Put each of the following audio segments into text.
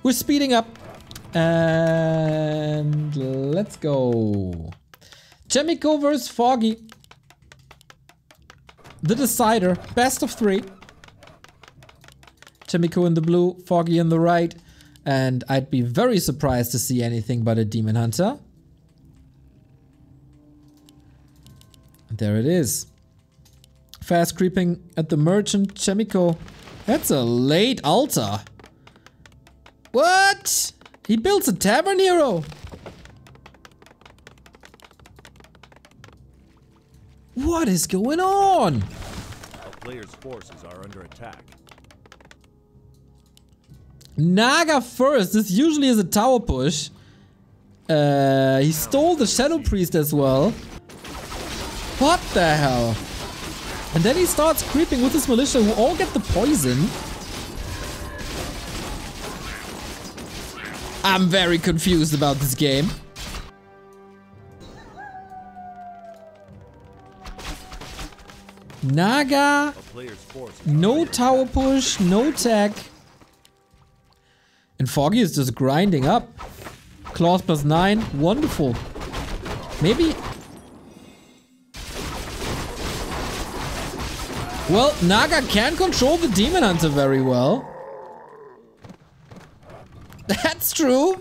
We're speeding up. And let's go. Chaemiko versus Foggy. The decider. Best of 3. Chaemiko in the blue, Foggy in the right. And I'd be very surprised to see anything but a Demon Hunter. There it is. Fast creeping at the merchant, Chaemiko. That's a late altar. What? He builds a tavern hero. What is going on? Our player's forces are under attack. Naga first. This usually is a tower push. He stole the Shadow Priest as well. What the hell? And then he starts creeping with his militia who all get the poison. I'm very confused about this game. Naga. No tower push, no tech. And Foggy is just grinding up. Claws +9, wonderful. Maybe. Well, Naga can control the Demon Hunter very well. That's true.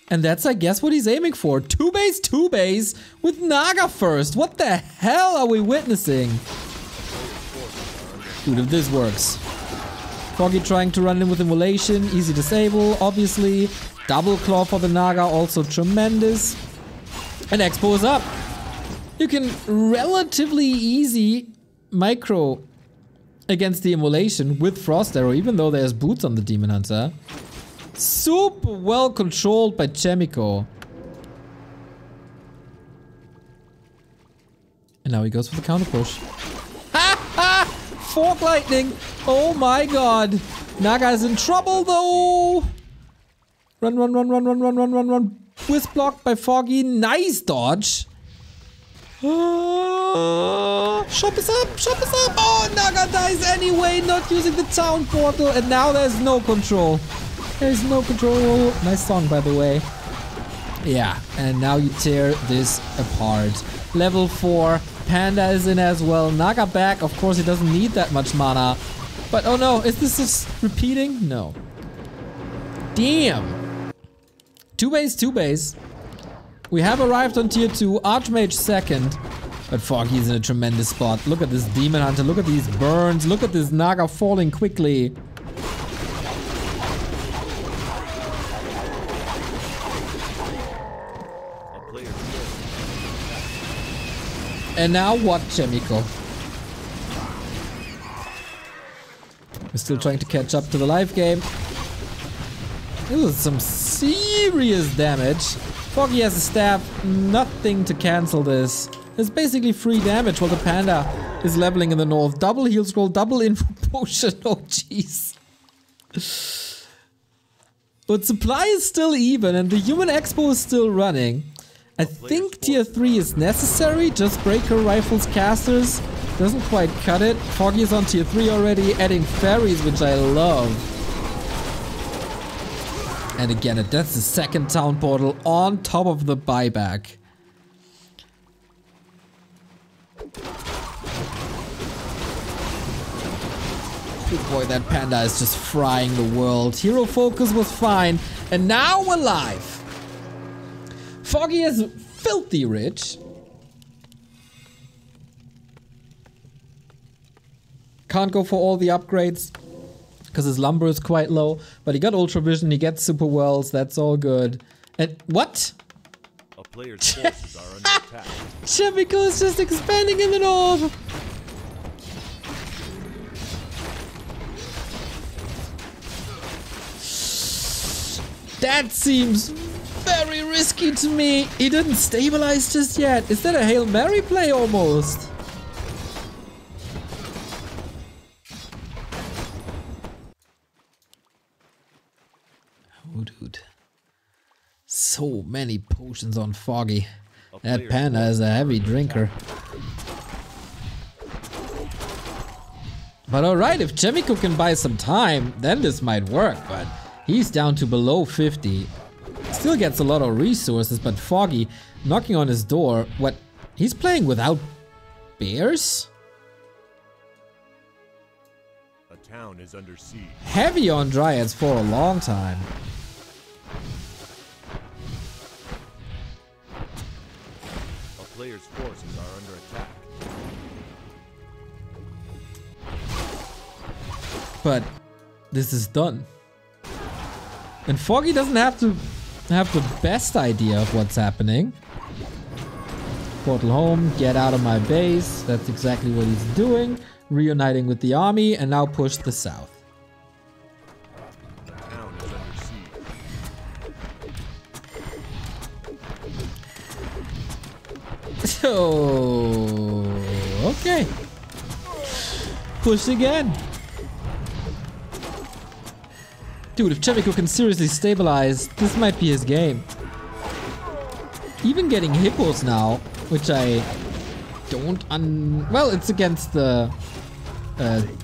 And that's, I guess, what he's aiming for. 2 base with Naga first. What the hell are we witnessing? Dude, if this works. Foggy trying to run in with Immolation. Easy disable, obviously. Double claw for the Naga, also tremendous. And Expo is up. You can relatively easy micro against the Immolation with Frost Arrow, even though there's boots on the Demon Hunter. Super well controlled by Chaemiko. And now he goes for the counter push. Ha ha! Fork lightning! Oh my god! Naga is in trouble though! Run, run, run, run, run, run, run, run, run. Whisk blocked by Foggy. Nice dodge. Shop is up! Shop is up! Oh, Naga dies anyway, not using the town portal. And now there's no control. There's no control. Nice song, by the way. Yeah, and now you tear this apart. Level 4. Panda is in as well. Naga back. Of course, he doesn't need that much mana. But oh no, is this just repeating? No. Damn. 2 base. We have arrived on tier 2. Archmage second. But Foggy's in a tremendous spot. Look at this Demon Hunter. Look at these burns. Look at this Naga falling quickly. And now what, Chaemiko? We're still trying to catch up to the live game. This is some serious damage. Foggy has a staff, nothing to cancel this. It's basically free damage while the Panda is leveling in the north. Double heal scroll, double info potion, oh jeez. But supply is still even and the human expo is still running. I think tier 3 is necessary, just breaker rifles casters. Doesn't quite cut it. Foggy is on tier 3 already, adding fairies, which I love. And again, that's the second town portal on top of the buyback. Oh boy, that Panda is just frying the world. Hero focus was fine, and now we're live. Foggy is filthy rich. Can't go for all the upgrades because his lumber is quite low, but he got Ultra Vision, he gets Super Wells, that's all good. And what? A player's forces are under attack. Chaemiko is just expanding in the north. That seems very risky to me. He didn't stabilize just yet. Is that a Hail Mary play almost? Oh, dude. So many potions on Foggy. That Panda is a heavy drinker. But alright, if Chaemiko can buy some time, then this might work, but he's down to below 50. Still gets a lot of resources, but Foggy knocking on his door. What? He's playing without bears? A town is under siege. Heavy on Dryads for a long time. A player's forces are under attack. But this is done. And Foggy doesn't have to have the best idea of what's happening. Portal home, get out of my base. That's exactly what he's doing. Reuniting with the army and now push the south. The town is under siege. So okay. Push again. Dude, if Chaemiko can seriously stabilize, this might be his game. Even getting hippos now, which I don't well, it's against the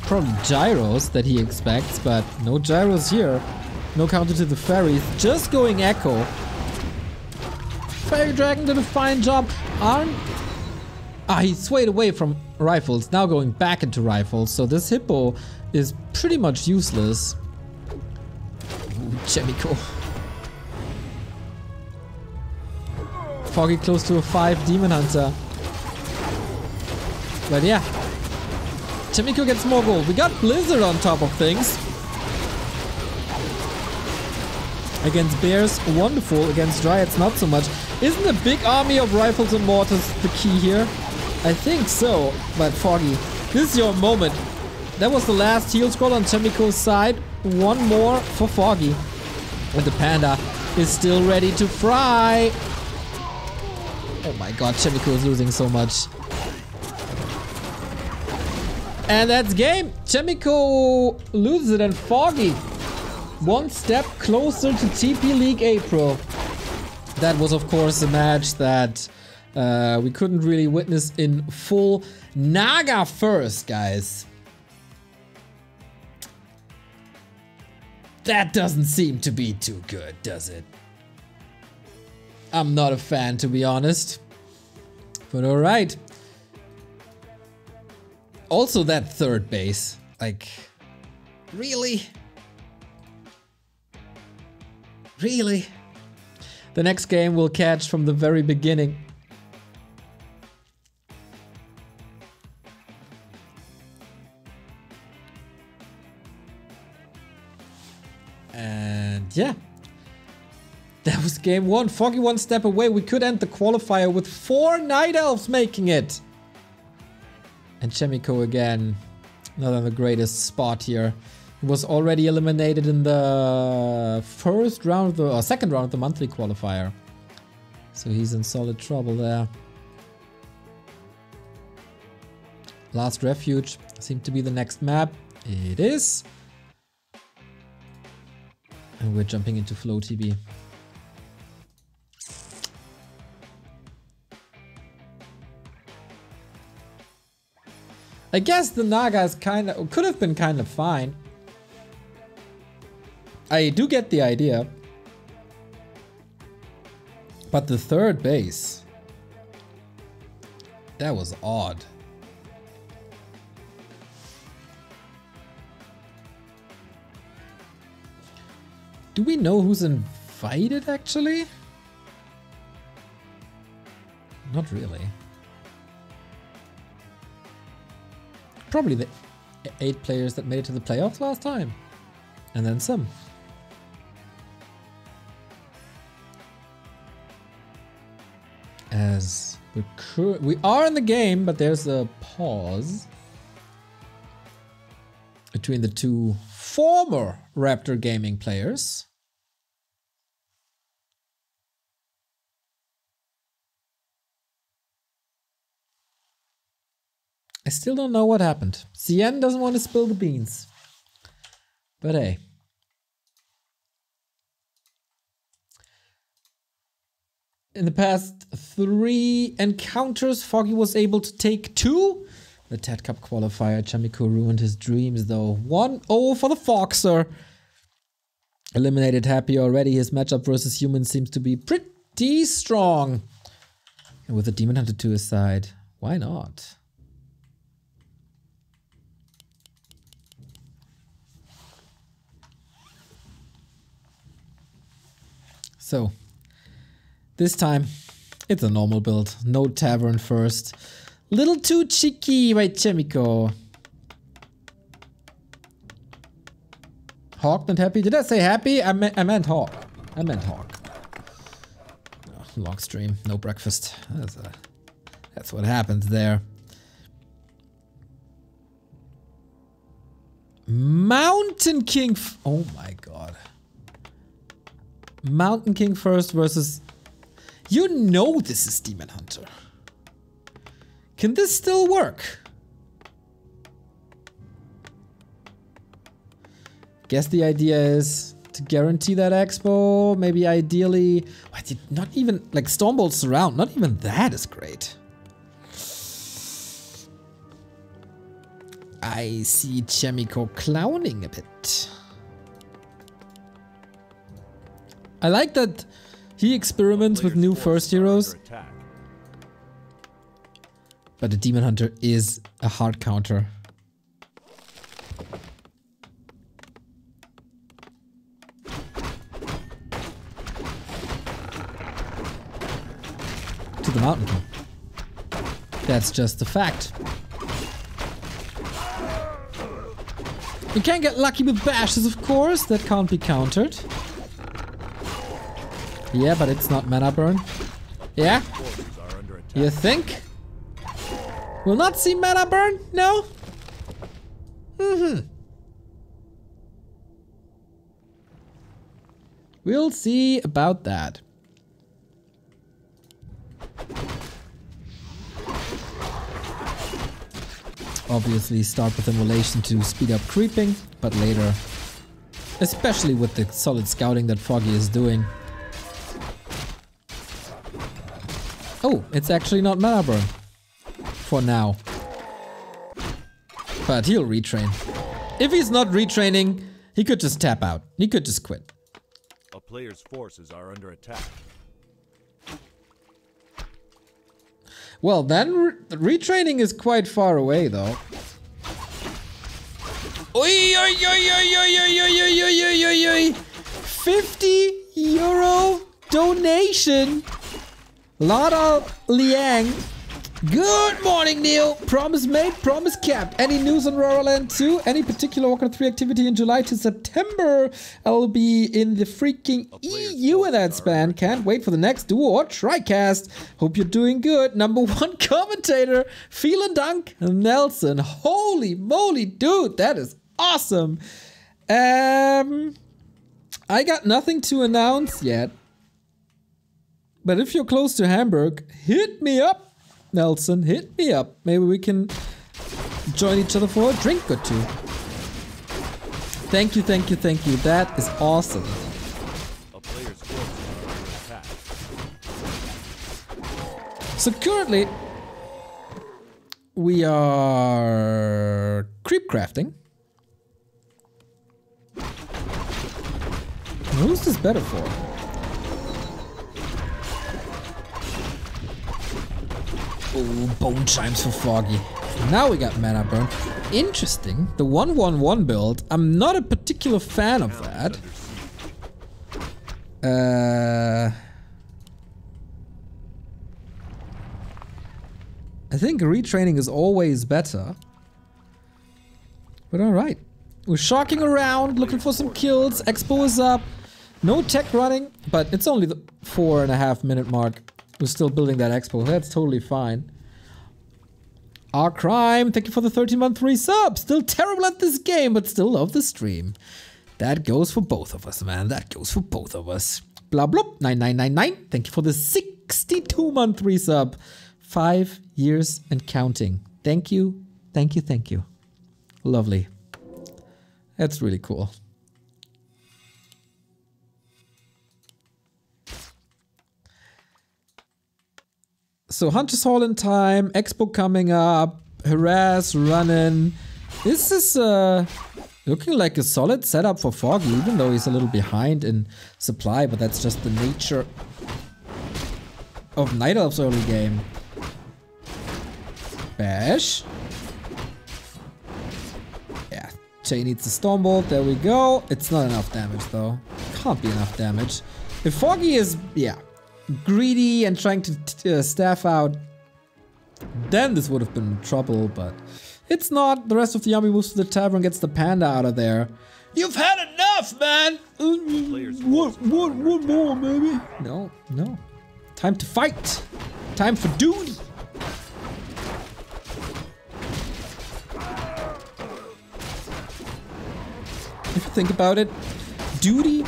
probably gyros that he expects, but no gyros here. No counter to the fairies, just going echo. Fairy Dragon did a fine job. He swayed away from rifles, now going back into rifles, so this hippo is pretty much useless. Chaemiko. Foggy close to a 5 Demon Hunter. But yeah. Chaemiko gets more gold. We got Blizzard on top of things. Against bears, wonderful. Against dryads, not so much. Isn't a big army of rifles and mortars the key here? I think so. But Foggy, this is your moment. That was the last heal scroll on Chaemiko's side. One more for Foggy. And the panda is still ready to fry. Oh my god, Chaemiko is losing so much. And that's game. Chaemiko loses it and Foggy one step closer to TP League April. That was of course a match that we couldn't really witness in full. Naga first, guys. That doesn't seem to be too good, does it? I'm not a fan, to be honest. But alright. Also that third base. Like, really? Really? The next game we'll catch from the very beginning. And yeah, that was game one. Foggy one step away. We could end the qualifier with 4 Night Elves making it. And Chaemiko again, not on the greatest spot here. He was already eliminated in the first round of the, or second round of the monthly qualifier. So he's in solid trouble there. Last Refuge seemed to be the next map. It is. And we're jumping into Flow TB. I guess the Naga is could have been kind of fine. I do get the idea. But the third base, that was odd. Do we know who's invited actually? Not really. Probably the 8 players that made it to the playoffs last time. And then some. As we are in the game, but there's a pause between the two former Raptor Gaming players. I still don't know what happened. Cien doesn't want to spill the beans. But hey. In the past 3 encounters, Foggy was able to take 2. The TED Cup qualifier. Chaemiko ruined his dreams though. 1-0 for the Foxer. Eliminated Happy already. His matchup versus humans seems to be pretty strong. And with the Demon Hunter to his side, why not? So, this time, it's a normal build. No Tavern first. Little too cheeky by Chaemiko. Hawk, not happy? Did I say happy? I meant Hawk. I meant Hawk. Oh, long stream, no breakfast. That's what happens there. Mountain King. Oh my god. Mountain King first versus. You know this is Demon Hunter. Can this still work? Guess the idea is to guarantee that expo. Maybe ideally. Not even like Stormbolt Surround. Not even that is great. I see Chaemiko clowning a bit. I like that he experiments with new first heroes. But the Demon Hunter is a hard counter. To the Mountain King. That's just a fact. You can get lucky with bashes, of course. That can't be countered. Yeah, but it's not mana burn. Yeah? You think? We'll not see mana burn? No? We'll see about that. Obviously start with Immolation to speed up creeping, but later, especially with the solid scouting that Foggy is doing. Oh, it's actually not mana burn. For now. But he'll retrain. If he's not retraining, he could just tap out. He could just quit. A player's forces are under attack. Well, then retraining is quite far away, though. Oi, oi, oi, oi, oi, oi, oi, oi, oi, oi, oi. 50 euro donation. Lara Liang. Good morning, Neil. Promise made, promise kept. Any news on Roraland 2? Any particular Warcraft 3 activity in July to September? I'll be in the freaking EU in that span. Can't wait for the next duo or tricast. Hope you're doing good. #1 commentator, Phelan Dunk Nelson. Holy moly, dude, that is awesome. I got nothing to announce yet. But if you're close to Hamburg, hit me up. Nelson, hit me up. Maybe we can join each other for a drink or two. Thank you, thank you, thank you. That is awesome. So currently, we are creep crafting. Who's this better for? Oh, bone chimes for Foggy. Now we got mana burn. Interesting. The 1-1-1 build. I'm not a particular fan of that. I think retraining is always better. But alright. We're shocking around, looking for some kills. Expo is up. No tech running, but it's only the 4.5 minute mark. We're still building that expo. That's totally fine. Our crime, thank you for the 13-month resub. Still terrible at this game, but still love the stream. That goes for both of us, man. That goes for both of us. Blah blah 9999. Thank you for the 62-month resub. 5 years and counting. Thank you, thank you, thank you. Lovely. That's really cool. So Hunter's Hall in time, Expo coming up, harass, run in. This is looking like a solid setup for Foggy, even though he's a little behind in supply, but that's just the nature of Night Elf's early game. Bash. Yeah, Chae needs a Stormbolt, there we go. It's not enough damage though. Can't be enough damage. If Foggy is, yeah, greedy and trying to staff out, then this would have been trouble, but it's not. The rest of the army moves to the tavern, gets the panda out of there. You've had enough, man! One more, maybe? No, no. Time to fight! Time for duty! If you think about it, duty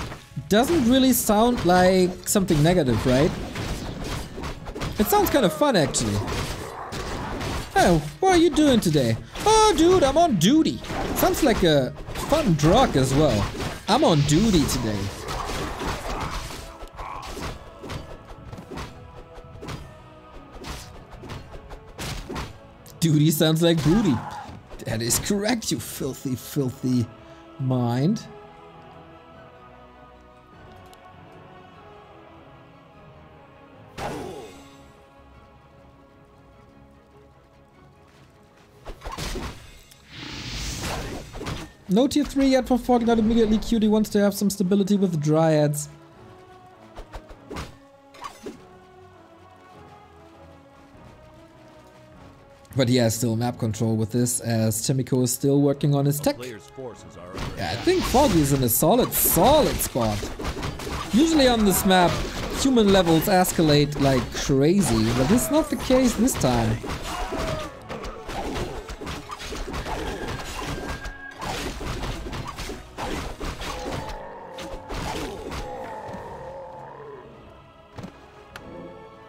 doesn't really sound like something negative, right? It sounds kind of fun, actually. Oh, what are you doing today? Oh, dude, I'm on duty. Sounds like a fun drug as well. I'm on duty today. Duty sounds like booty. That is correct, you filthy, filthy mind. No tier 3 yet for Foggy, not immediately cute. He wants to have some stability with the Dryads. But he has still map control with this, as Chaemiko is still working on his tech. Yeah, I think Foggy is in a solid spot. Usually on this map, human levels escalate like crazy, but this is not the case this time.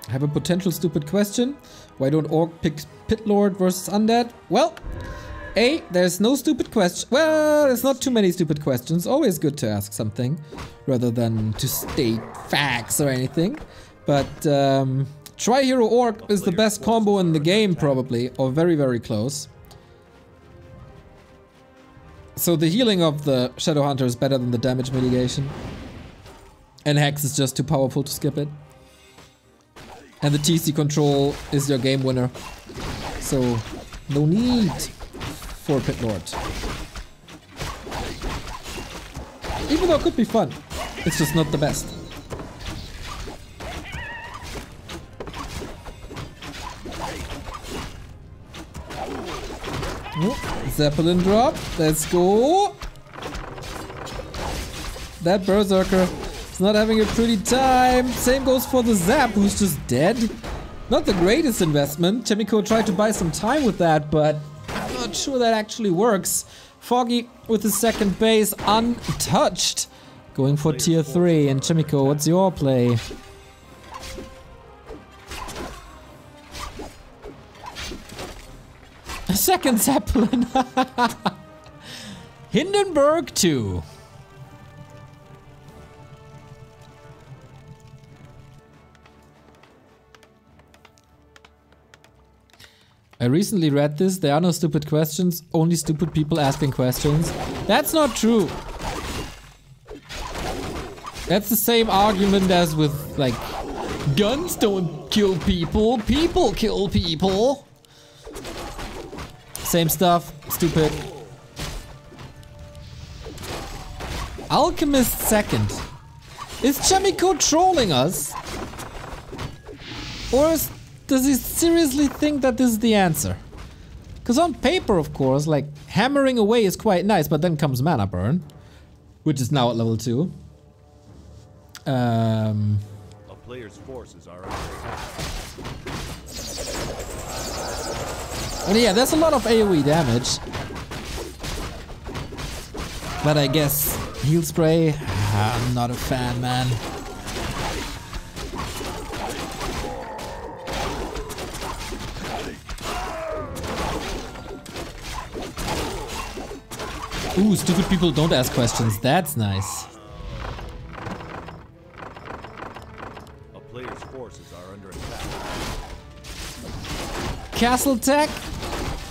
I have a potential stupid question. Why don't Orc pick Pit Lord versus Undead? Well, A, there's no stupid question. Well, there's not too many stupid questions. Always good to ask something rather than to state facts or anything. But Tri-Hero Orc is the best combo in the game probably, or very, very close. So the healing of the Shadow Hunter is better than the damage mitigation. And Hex is just too powerful to skip it. And the TC control is your game winner. So, no need for Pit Lord. Even though it could be fun, it's just not the best. Oh, Zeppelin drop, let's go. That Berserker is not having a pretty time. Same goes for the Zap, who's just dead. Not the greatest investment. Chaemiko tried to buy some time with that, but I'm not sure that actually works. Foggy with his second base untouched. Going for tier 3. And Chaemiko, what's your play? A second Zeppelin. Hindenburg 2. I recently read this. There are no stupid questions, only stupid people asking questions. That's not true. That's the same argument as with, like, guns don't kill people, people kill people. Same stuff, stupid. Alchemist second. Is Chaemiko trolling us? Or does he seriously think that this is the answer? Because on paper, of course, like, hammering away is quite nice, but then comes mana burn, which is now at level 2. A player's forces are under attack. And yeah, there's a lot of AoE damage. But I guess heal spray, I'm not a fan, man. Ooh, stupid people don't ask questions. That's nice. A player's forces are under attack. Castle tech.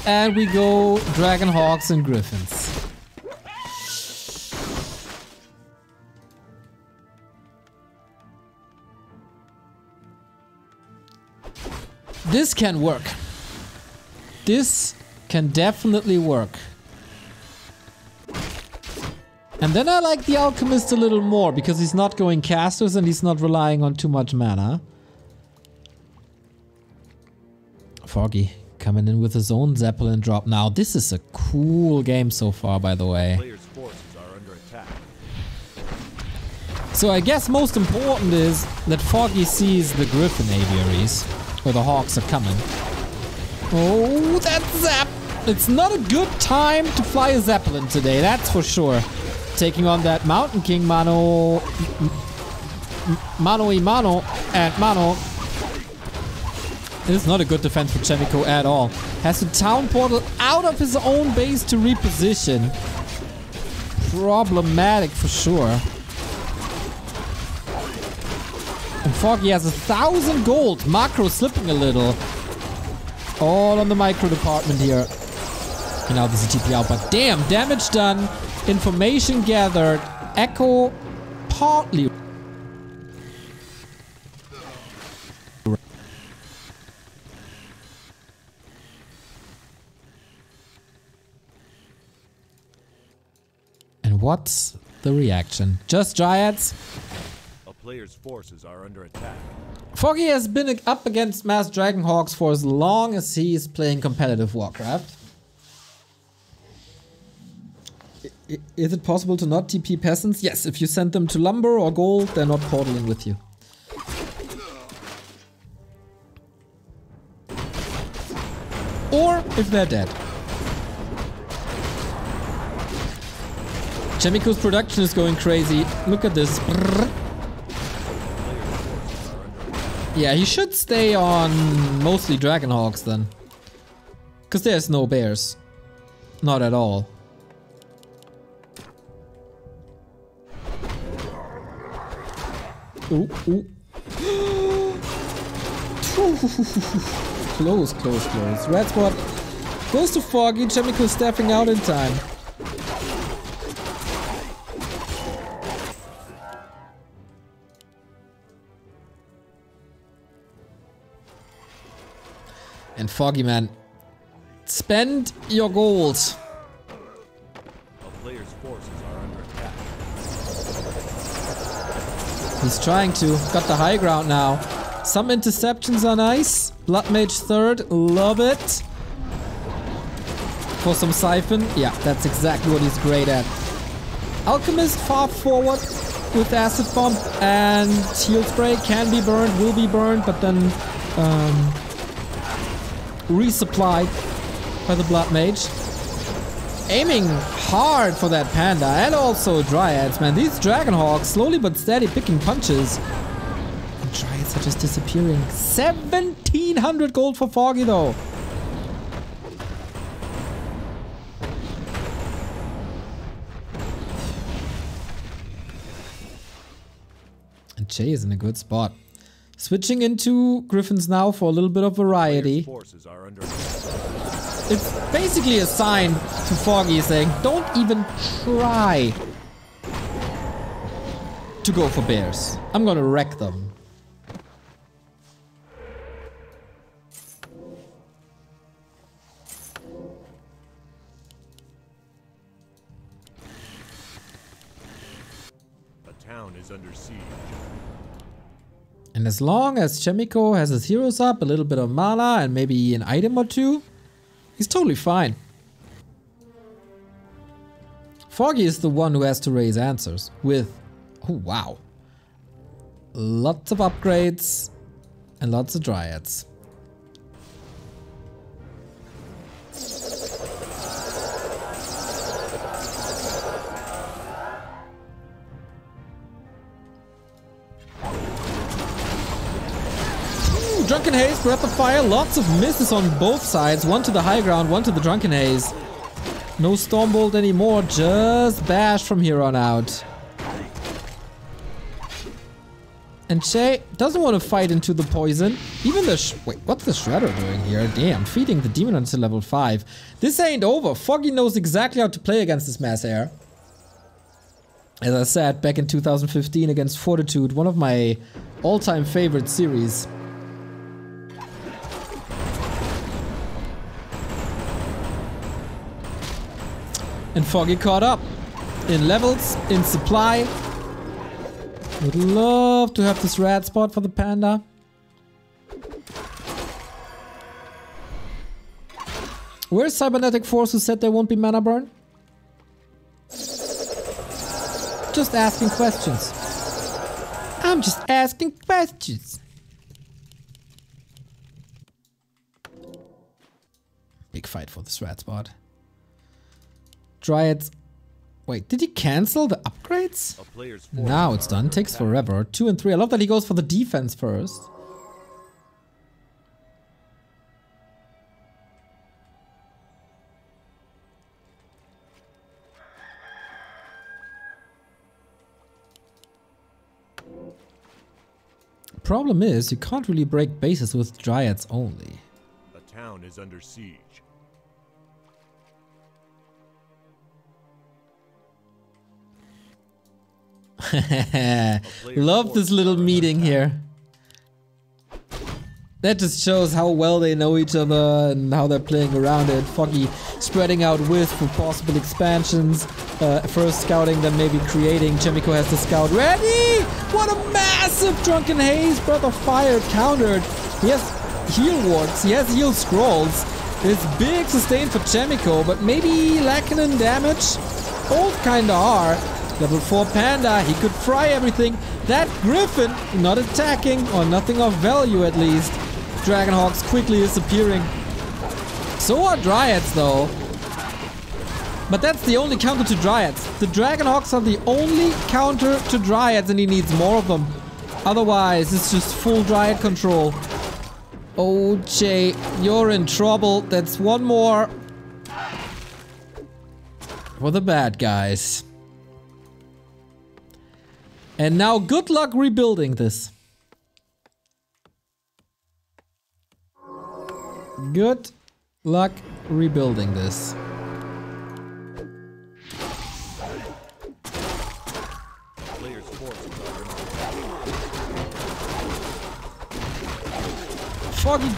And we go Dragon Hawks and Griffins. This can work. This can definitely work. And then I like the Alchemist a little more because he's not going casters and he's not relying on too much mana. Foggy coming in with his own Zeppelin drop now. This is a cool game so far, by the way. Players' forces are under attack. So I guess most important is that Foggy sees the Griffin aviaries, where the Hawks are coming. Oh, that Zap! It's not a good time to fly a Zeppelin today, that's for sure. Taking on that Mountain King mano y mano and mano. This is not a good defense for Chaemiko at all. Has to town portal out of his own base to reposition. Problematic for sure. And Foggy has 1,000 gold. Macro slipping a little. All on the micro department here. And now there's a TP out, but damn, damage done. Information gathered. Echo partly. And what's the reaction? Just Dryads? A player's forces are under attack. Foggy has been up against Mass Dragonhawks for as long as he is playing competitive Warcraft. Is it possible to not TP peasants? Yes, if you send them to lumber or gold, they're not portaling with you. Or if they're dead. Chaemiko's production is going crazy. Look at this. Yeah, he should stay on mostly Dragonhawks then. Because there's no bears. Not at all. Ooh, ooh. Close, close, close. Red spot goes to Foggy. Chaemiko staffing out in time. And Foggy, man, spend your gold. A player's forces are under attack. He's trying to. Got the high ground now. Some interceptions are nice. Blood Mage third, love it. For some Siphon, yeah, that's exactly what he's great at. Alchemist far forward with Acid Bomb and Heal Spray can be burned, will be burned, but then resupplied by the Blood Mage. Aiming hard for that Panda and also Dryads, man. These Dragonhawks slowly but steady picking punches. And Dryads are just disappearing. 1,700 gold for Foggy though. And Jay is in a good spot. Switching into Griffins now for a little bit of variety. Forces are under It's basically a sign to Foggy saying, don't even try to go for bears. I'm gonna wreck them. A town is under siege. And as long as Chaemiko has his heroes up, a little bit of mana and maybe an item or two, he's totally fine. Foggy is the one who has to raise answers with, oh wow, lots of upgrades and lots of Dryads. Drunken Haze, Breath of Fire, lots of misses on both sides. One to the high ground, one to the Drunken Haze. No Stormbolt anymore, just Bash from here on out. And Che doesn't want to fight into the poison. Even the wait, what's the Shredder doing here? Damn, feeding the demon until level 5. This ain't over. Foggy knows exactly how to play against this mass air. As I said, back in 2015 against Fortitude, one of my all-time favorite series. And Foggy caught up. In levels, in supply. Would love to have this red spot for the panda. Where's Cybernetic Force who said there won't be mana burn? Just asking questions. I'm just asking questions. Big fight for this red spot. Dryads. Wait, did he cancel the upgrades? Now it's done. Takes forever. 2 and 3. I love that he goes for the defense first. Problem is, you can't really break bases with Dryads only. The town is under siege. Love this little meeting here. That just shows how well they know each other and how they're playing around it. Foggy spreading out with for possible expansions. First scouting, then maybe creating. Chaemiko has the scout ready! What a massive Drunken Haze! Breath of Fire countered. He has heal wards, he has heal scrolls. It's big sustain for Chaemiko, but maybe lacking in damage. Both kinda are. Level 4 Panda, he could fry everything. That Griffin, not attacking, or nothing of value at least. Dragonhawks quickly disappearing. So are Dryads though. But that's the only counter to Dryads. The Dragonhawks are the only counter to Dryads and he needs more of them. Otherwise, it's just full Dryad control. Oh, Jay, you're in trouble. That's one more for the bad guys. And now good luck rebuilding this. Good luck rebuilding this. Foggy,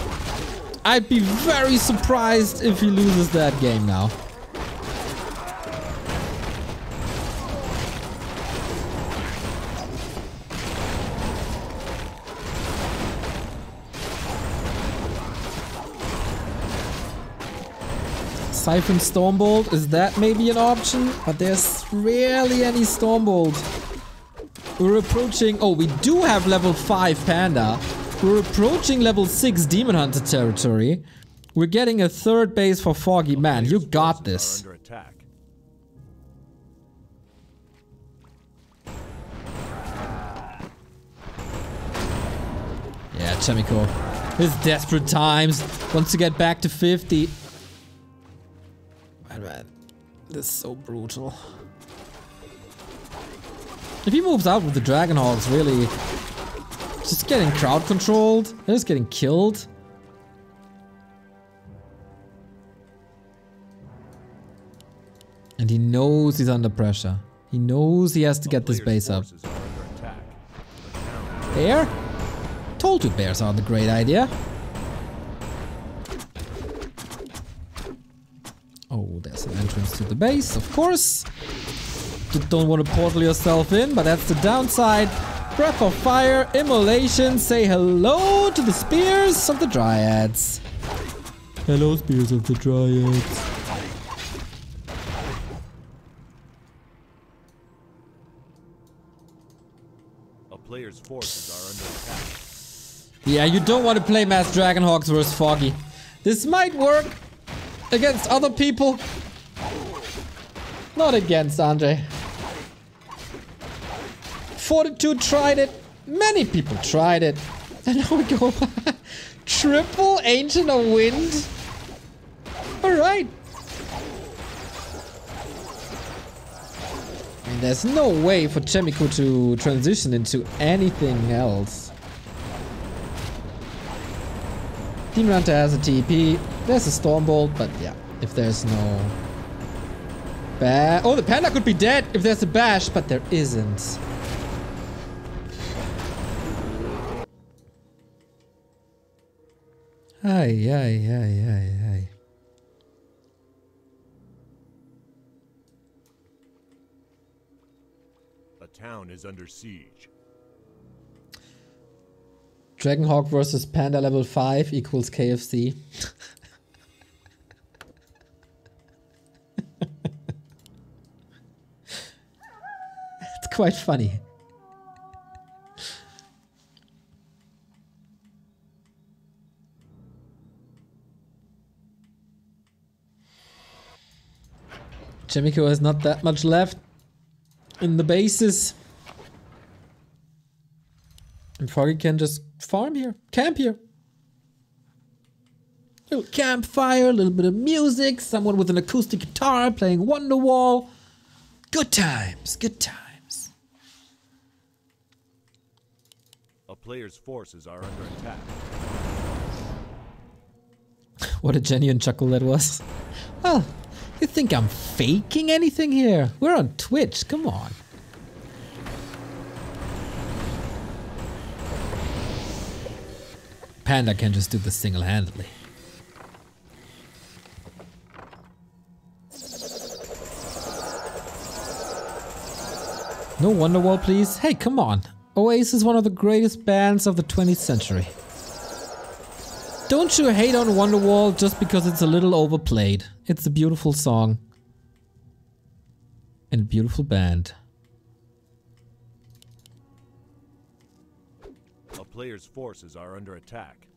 I'd be very surprised if he loses that game now. Siphon Stormbolt, is that maybe an option? But there's rarely any Stormbolt. We're approaching... Oh, we do have level 5 Panda. We're approaching level 6 Demon Hunter territory. We're getting a third base for Foggy. Man, you got this. Yeah, Chaemiko. His desperate times. Wants to get back to 50. Man, this is so brutal. If he moves out with the Dragonhawks, really, just getting crowd controlled, they're just getting killed. And he knows he's under pressure. He knows he has to get this base up. Bear? Told you bears aren't a great idea. Oh, there's an entrance to the base, of course. You don't want to portal yourself in, but that's the downside. Breath of Fire, Immolation, say hello to the Spears of the Dryads. Hello, Spears of the Dryads. A player's forces are under attack. Yeah, you don't want to play Mass Dragonhawks versus Foggy. This might work against other people. Not against Andre. Fortitude tried it. Many people tried it. And now we go. Triple Ancient of Wind. Alright. There's no way for Chaemiko to transition into anything else. Demon Hunter has a TP. There's a Stormbolt, but yeah, if there's no... Oh, the Panda could be dead if there's a bash, but there isn't. Ay, ay, ay, ay, ay. The town is under siege. Dragonhawk versus Panda level 5 equals KFC. It's quite funny. Chaemiko has not that much left in the bases. And Foggy can just farm here, camp here. Little campfire, a little bit of music, someone with an acoustic guitar playing Wonderwall. Good times, good times. A player's forces are under attack. What a genuine chuckle that was. Well, you think I'm faking anything here? We're on Twitch, come on. Panda can just do this single-handedly. No Wonderwall, please. Hey, come on. Oasis is one of the greatest bands of the 20th century. Don't you hate on Wonderwall just because it's a little overplayed. It's a beautiful song. And a beautiful band. A player's forces are under attack.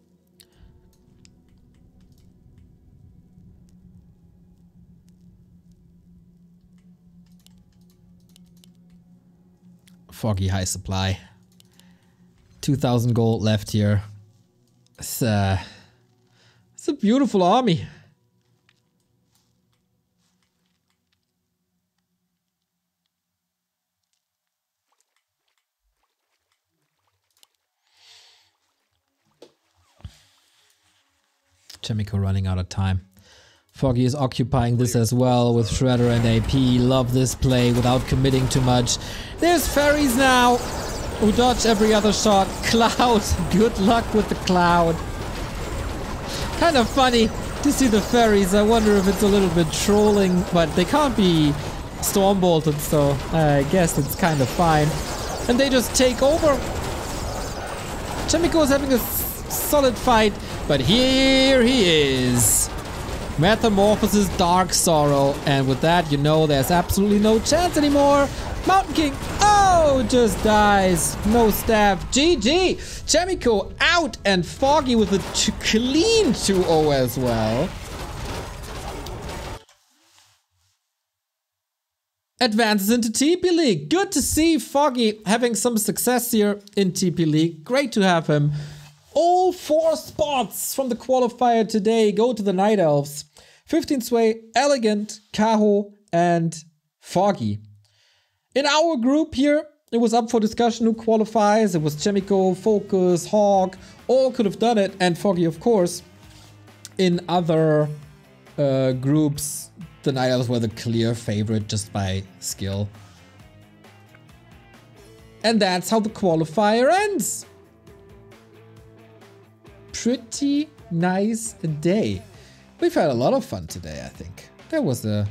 Foggy high supply. 2,000 gold left here. It's a beautiful army. Chaemiko running out of time. Foggy is occupying this as well with Shredder and AP. Love this play without committing too much. There's fairies now who dodge every other shot. Cloud, good luck with the Cloud. Kind of funny to see the fairies. I wonder if it's a little bit trolling, but they can't be storm bolted, so I guess it's kind of fine. And they just take over. Chaemiko is having a solid fight, but here he is. Metamorphosis, Dark Sorrow, and with that, you know there's absolutely no chance anymore. Mountain King, oh, just dies. No staff. GG. Chaemiko out, and Foggy with a clean 2-0 as well. Advances into TP League. Good to see Foggy having some success here in TP League. Great to have him. All 4 spots from the qualifier today go to the Night Elves. 15 Sway, Elegant, Kaho, and Foggy. In our group here, it was up for discussion who qualifies. It was Chaemiko, Focus, Hawk, all could have done it, and Foggy, of course. In other groups, the Night Elves were the clear favorite just by skill. And that's how the qualifier ends. Pretty nice day. We've had a lot of fun today, I think. That was a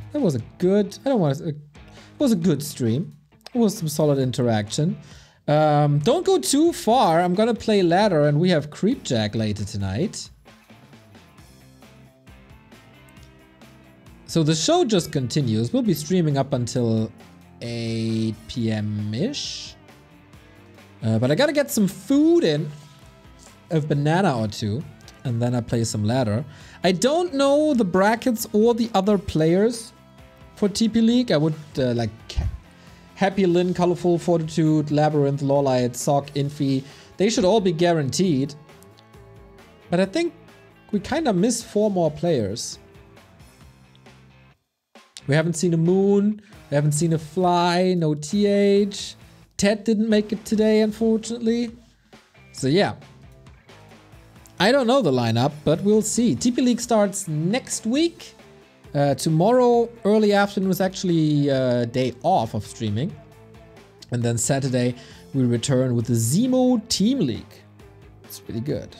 good, it was a good stream. It was some solid interaction. Don't go too far. I'm gonna play ladder and we have Creepjack later tonight. So the show just continues. We'll be streaming up until 8 PM-ish. But I gotta get some food in. A banana or two, and then I play some ladder. I don't know the brackets or the other players for TP League. I would like Happy Lynn, Colorful, Fortitude, Labyrinth, Lawlight, Sock, Infi. They should all be guaranteed. But I think we kind of missed 4 more players. We haven't seen a Moon. We haven't seen a Fly. No TH. Ted didn't make it today, unfortunately. So yeah. I don't know the lineup, but we'll see. TP League starts next week. Tomorrow, early afternoon, is actually a day off of streaming. And then Saturday, we return with the Zemo Team League. It's pretty good.